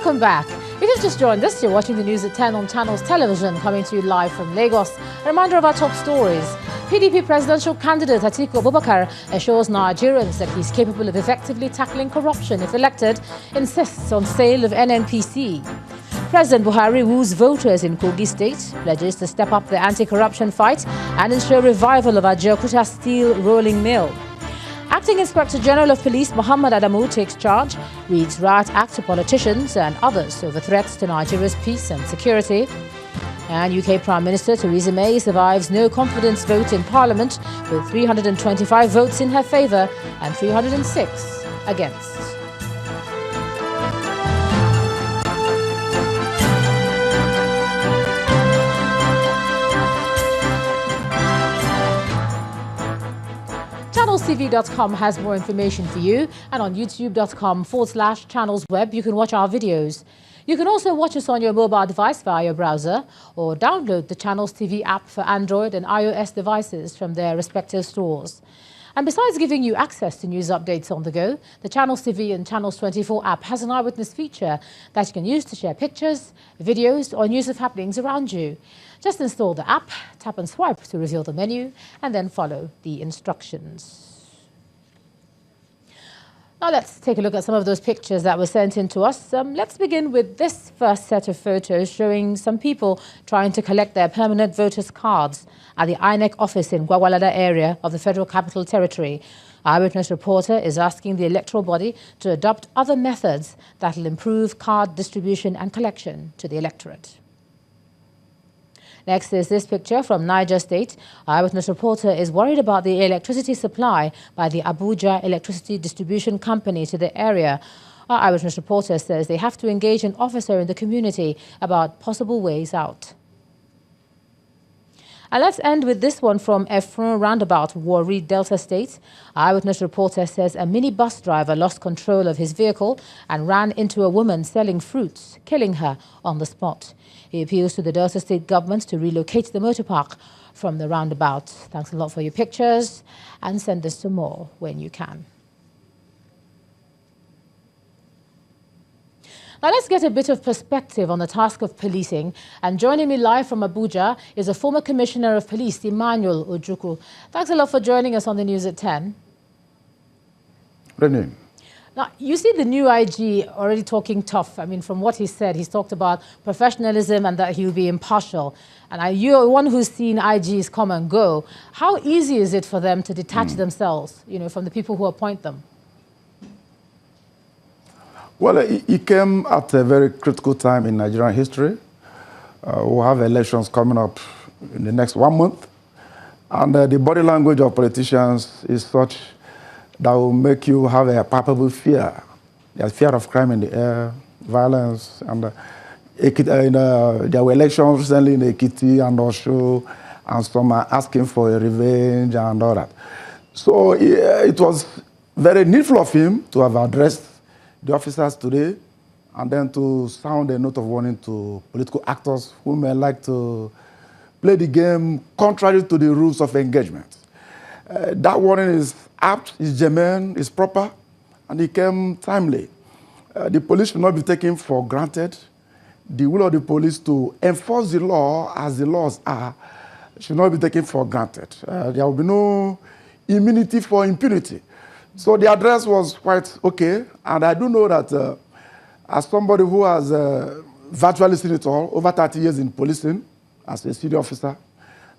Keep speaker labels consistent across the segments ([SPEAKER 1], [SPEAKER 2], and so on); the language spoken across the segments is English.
[SPEAKER 1] Welcome back. If you've just joined us, you're watching the news at 10 on Channels Television, coming to you live from Lagos. A reminder of our top stories. PDP presidential candidate Atiku Abubakar assures Nigerians that he's capable of effectively tackling corruption if elected, insists on sale of NNPC. President Buhari woos voters in Kogi State, pledges to step up the anti-corruption fight and ensure revival of Ajaokuta steel rolling mill. Acting Inspector General of Police Muhammad Adamu takes charge, reads Riot Act to politicians and others over threats to Nigeria's peace and security. And UK Prime Minister Theresa May survives no confidence vote in Parliament with 325 votes in her favour and 306 against. ChannelsTV.com has more information for you, and on youtube.com/channelsweb you can watch our videos. You can also watch us on your mobile device via your browser or download the Channels TV app for Android and iOS devices from their respective stores. And besides giving you access to news updates on the go, the Channels TV and Channels 24 app has an Eyewitness feature that you can use to share pictures, videos or news of happenings around you. Just install the app, tap and swipe to reveal the menu, and then follow the instructions. Now let's take a look at some of those pictures that were sent in to us. Let's begin with this first set of photos showing some people trying to collect their permanent voters' cards at the INEC office in Gwagwalada area of the Federal Capital Territory. Eyewitness reporter is asking the electoral body to adopt other methods that will improve card distribution and collection to the electorate. Next is this picture from Niger State. Eyewitness reporter is worried about the electricity supply by the Abuja Electricity Distribution Company to the area. Our Eyewitness reporter says they have to engage an officer in the community about possible ways out. And let's end with this one from Efron Roundabout, Warri, Delta State. Eyewitness reporter says a minibus driver lost control of his vehicle and ran into a woman selling fruits, killing her on the spot. He appeals to the Delta State government to relocate the motor park from the roundabout. Thanks a lot for your pictures, and send us some more when you can. Now let's get a bit of perspective on the task of policing. And joining me live from Abuja is a former Commissioner of Police, Emmanuel Ojukwu. Thanks a lot for joining us on the news at 10.
[SPEAKER 2] Renee.
[SPEAKER 1] Now, you see the new IG already talking tough. I mean, from what he said, he's talked about professionalism and that he'll be impartial. And you're one who's seen IGs come and go. How easy is it for them to detach themselves, from the people who appoint them?
[SPEAKER 2] Well, he came at a very critical time in Nigerian history. We'll have elections coming up in the next 1 month. And the body language of politicians is such that will make you have a palpable fear. There's fear of crime in the air, violence. And there were elections recently in Ekiti and Osho, and some are asking for a revenge and all that. So it was very needful of him to have addressed the officers today, and then to sound a note of warning to political actors who may like to play the game contrary to the rules of engagement. That warning is apt, is germane, is proper, and it came timely. The police should not be taken for granted. The will of the police to enforce the law as the laws are should not be taken for granted. There will be no immunity for impunity. So the address was quite okay, and I do know that as somebody who has virtually seen it all, over 30 years in policing as a city officer,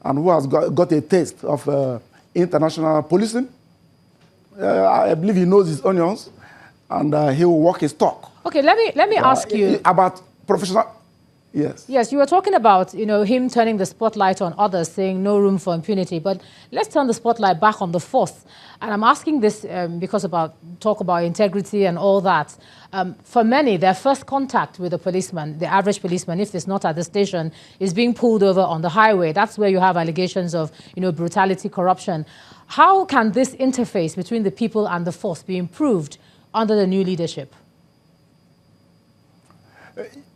[SPEAKER 2] and who has got a taste of international policing, I believe he knows his onions, and he will walk his talk.
[SPEAKER 1] Okay, let me ask you
[SPEAKER 2] about professional. Yes.
[SPEAKER 1] Yes, you were talking about, him turning the spotlight on others, saying no room for impunity. But let's turn the spotlight back on the force. And I'm asking this because talk about integrity and all that. For many, their first contact with a policeman, the average policeman, if it's not at the station, is being pulled over on the highway. That's where you have allegations of, brutality, corruption. How can this interface between the people and the force be improved under the new leadership?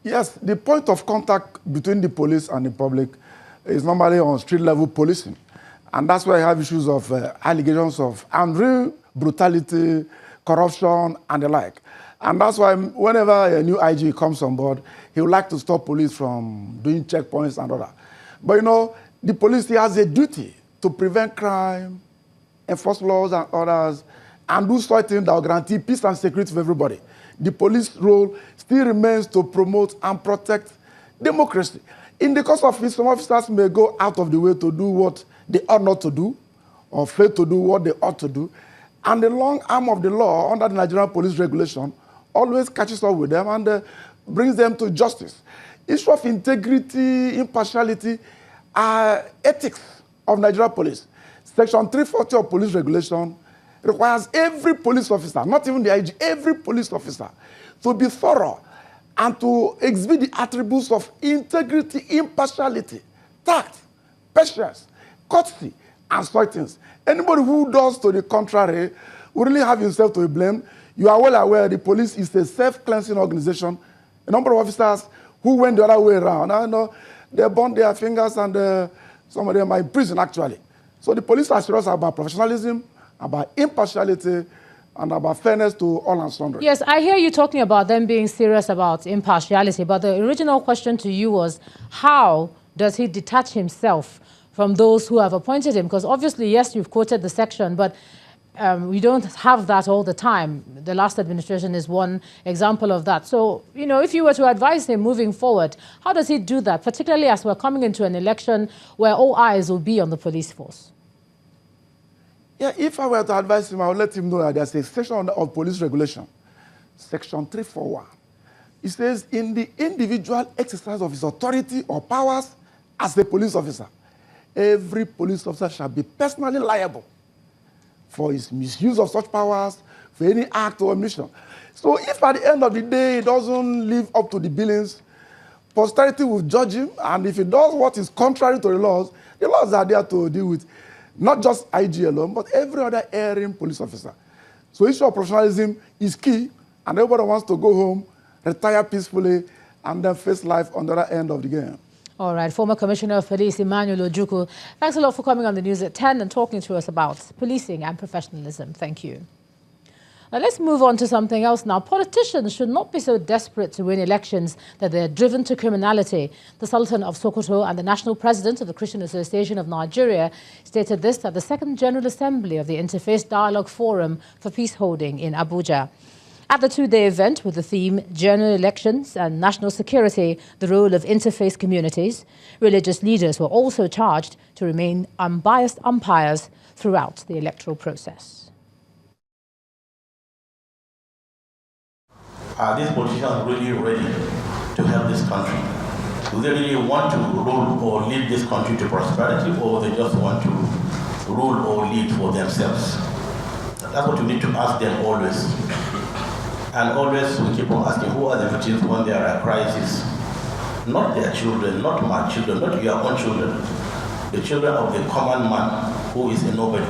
[SPEAKER 2] Yes, the point of contact between the police and the public is normally on street-level policing. And that's why I have issues of allegations of unreal brutality, corruption, and the like. And that's why whenever a new IG comes on board, he would like to stop police from doing checkpoints and all that. But you know, the police has a duty to prevent crime, enforce laws and orders, and do something that will guarantee peace and security for everybody. The police role still remains to promote and protect democracy. In the course of it, some officers may go out of the way to do what they ought not to do, or fail to do what they ought to do. And the long arm of the law under the Nigerian police regulation always catches up with them and brings them to justice. Issue of integrity, impartiality, ethics of Nigerian police. Section 340 of police regulation requires every police officer, not even the IG, every police officer, to be thorough and to exhibit the attributes of integrity, impartiality, tact, patience, courtesy, and such things. Anybody who does to the contrary will really have himself to be blamed. You are well aware the police is a self-cleansing organization. A number of officers who went the other way around, I know they burned their fingers and some of them are in prison actually. So the police are serious about professionalism, about impartiality, and about fairness to all and sundry.
[SPEAKER 1] Yes, I hear you talking about them being serious about impartiality, but the original question to you was, how does he detach himself from those who have appointed him? Because obviously, yes, you've quoted the section, but we don't have that all the time. The last administration is one example of that. So, you know, if you were to advise him moving forward, how does he do that, particularly as we're coming into an election where all eyes will be on the police force?
[SPEAKER 2] Yeah, if I were to advise him, I would let him know that there's a section of police regulation, section 341. It says, in the individual exercise of his authority or powers as a police officer, every police officer shall be personally liable for his misuse of such powers, for any act or omission. So if at the end of the day he doesn't live up to the billings, posterity will judge him, and if he does what is contrary to the laws are there to deal with not just IG alone, but every other erring police officer. So issue of professionalism is key, and everybody wants to go home, retire peacefully, and then face life on the other end of the game.
[SPEAKER 1] All right, former Commissioner of Police Emmanuel Ojukwu, thanks a lot for coming on the news at 10 and talking to us about policing and professionalism. Thank you. Now let's move on to something else now. Politicians should not be so desperate to win elections that they're driven to criminality. The Sultan of Sokoto and the National President of the Christian Association of Nigeria stated this at the Second General Assembly of the Interfaith Dialogue Forum for Peaceholding in Abuja. At the two-day event with the theme General Elections and National Security, the role of interfaith communities, religious leaders were also charged to remain unbiased umpires throughout the electoral process.
[SPEAKER 3] Are these politicians really ready to help this country? Do they really want to rule or lead this country to prosperity, or they just want to rule or lead for themselves? That's what we need to ask them always. And always we keep on asking, who are the victims when there are crises? Not their children, not my children, not your own children. The children of the common man who is a nobody.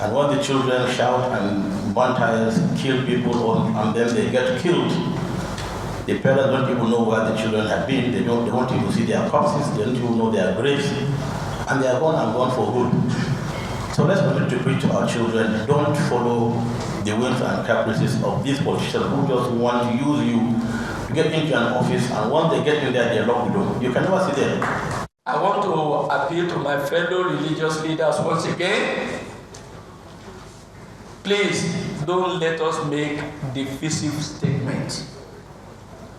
[SPEAKER 3] And when the children shout and burn tires, kill people, and then they get killed, the parents don't even know where the children have been. They won't even see their corpses. They don't even know their graves. And they are gone and gone for good. So let's remember to preach to our children. Don't follow the whims and caprices of these politicians who just want to use you to get into an office, and once they get in there, they're locked the door. You can never see them.
[SPEAKER 4] I want to appeal to my fellow religious leaders once again. Please don't let us make divisive statements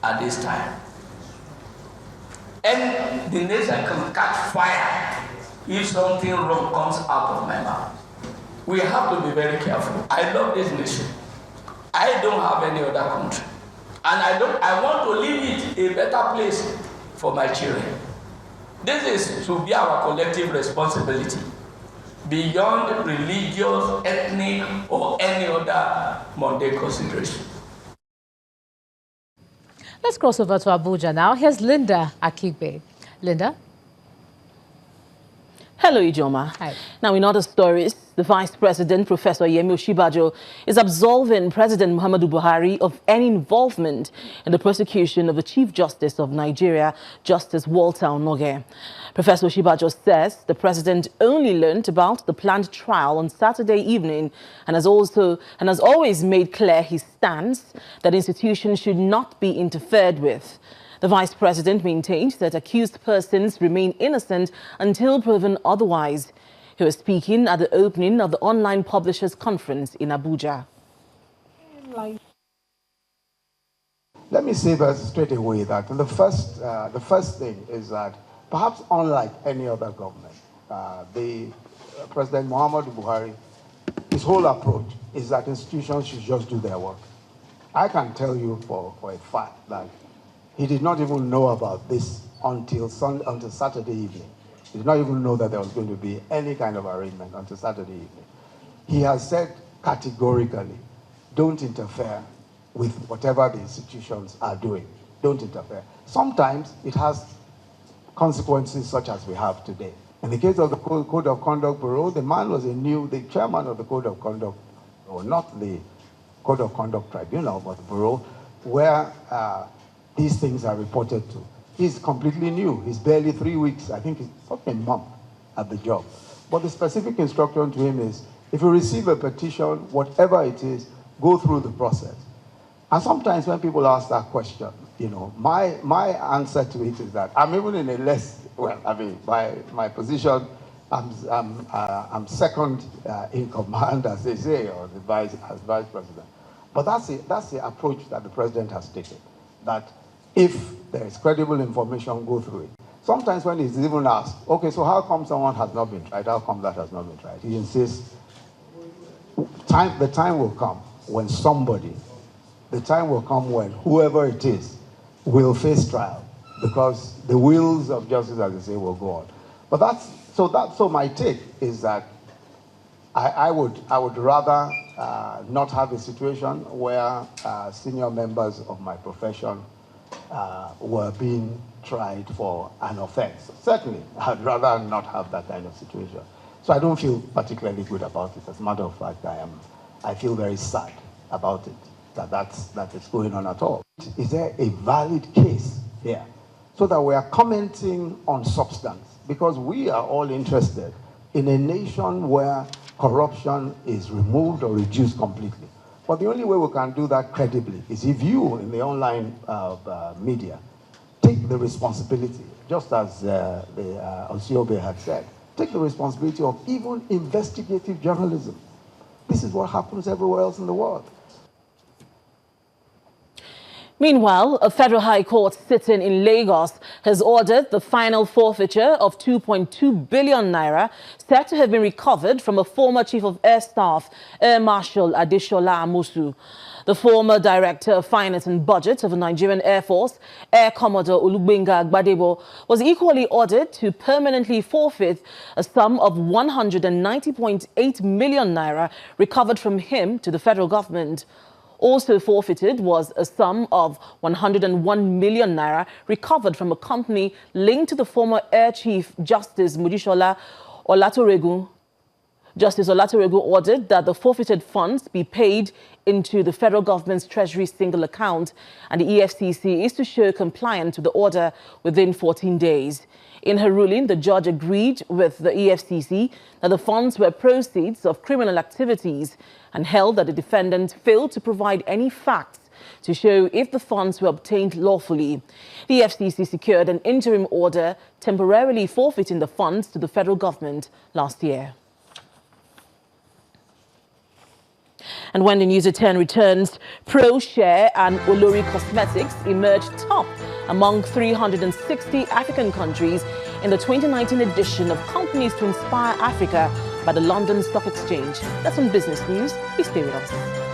[SPEAKER 4] at this time. And the nation can catch fire if something wrong comes out of my mouth. We have to be very careful. I love this nation. I don't have any other country. And I want to leave it a better place for my children. This is to be our collective responsibility, beyond religious, ethnic, or any other mundane consideration.
[SPEAKER 1] Let's cross over to Abuja now. Here's Linda Akigbe. Linda?
[SPEAKER 5] Hello, Ijoma.
[SPEAKER 1] Hi.
[SPEAKER 5] Now, in other stories, the Vice President, Professor Yemi Osinbajo, is absolving President Muhammadu Buhari of any involvement in the prosecution of the Chief Justice of Nigeria, Justice Walter Onoge. Professor Osinbajo says the president only learned about the planned trial on Saturday evening and has always made clear his stance that institutions should not be interfered with. The Vice President maintained that accused persons remain innocent until proven otherwise. He was speaking at the opening of the Online Publishers Conference in Abuja.
[SPEAKER 6] Let me say that straight away that the first thing is that perhaps unlike any other government, President Muhammadu Buhari, his whole approach is that institutions should just do their work. I can tell you for a fact that he did not even know about this until Saturday evening. He did not even know that there was going to be any kind of arrangement until Saturday evening. He has said categorically, don't interfere with whatever the institutions are doing. Don't interfere. Sometimes it has consequences such as we have today. In the case of the Code of Conduct Bureau, the man was the chairman of the Code of Conduct, or not the Code of Conduct Tribunal, but the Bureau, where these things are reported to. He's completely new. He's barely 3 weeks, I think it's not a month at the job. But the specific instruction to him is, if you receive a petition, whatever it is, go through the process. And sometimes when people ask that question, you know, my answer to it is that I'm even in a less, well, I mean, my position, I'm second in command, as they say, or as vice president. But that's the approach that the president has taken, that if there is credible information, go through it. Sometimes when he's even asked, okay, so how come someone has not been tried? How come that has not been tried? He insists, the time will come when whoever it is will face trial, because the wheels of justice, as they say, will go on. But so my take is that I would rather not have a situation where senior members of my profession were being tried for an offense. Certainly, I'd rather not have that kind of situation. So I don't feel particularly good about it. As a matter of fact, I feel very sad about it, that it's going on at all. Is there a valid case here? So that we are commenting on substance, because we are all interested in a nation where corruption is removed or reduced completely. But the only way we can do that credibly is if you, in the online media, take the responsibility, just as Osiobe had said, take the responsibility of even investigative journalism. This is what happens everywhere else in the world.
[SPEAKER 5] Meanwhile, a federal high court sitting in Lagos has ordered the final forfeiture of 2.2 billion naira said to have been recovered from a former chief of air staff, Air Marshal Adeshola Amosu. The former director of finance and budget of the Nigerian Air Force, Air Commodore Olugbenga Gbadebo, was equally ordered to permanently forfeit a sum of 190.8 million naira recovered from him to the federal government. Also forfeited was a sum of 101 million naira recovered from a company linked to the former Air Chief Justice Mojisola Olatoregu. Justice Olatoregu ordered that the forfeited funds be paid into the federal government's treasury single account, and the EFCC is to show compliance with the order within 14 days. In her ruling, the judge agreed with the EFCC that the funds were proceeds of criminal activities and held that the defendant failed to provide any facts to show if the funds were obtained lawfully. The EFCC secured an interim order temporarily forfeiting the funds to the federal government last year. And when the News at 10 returns, ProShare and Olori Cosmetics emerged top among 360 African countries in the 2019 edition of Companies to Inspire Africa by the London Stock Exchange. That's on Business News. Please stay with us.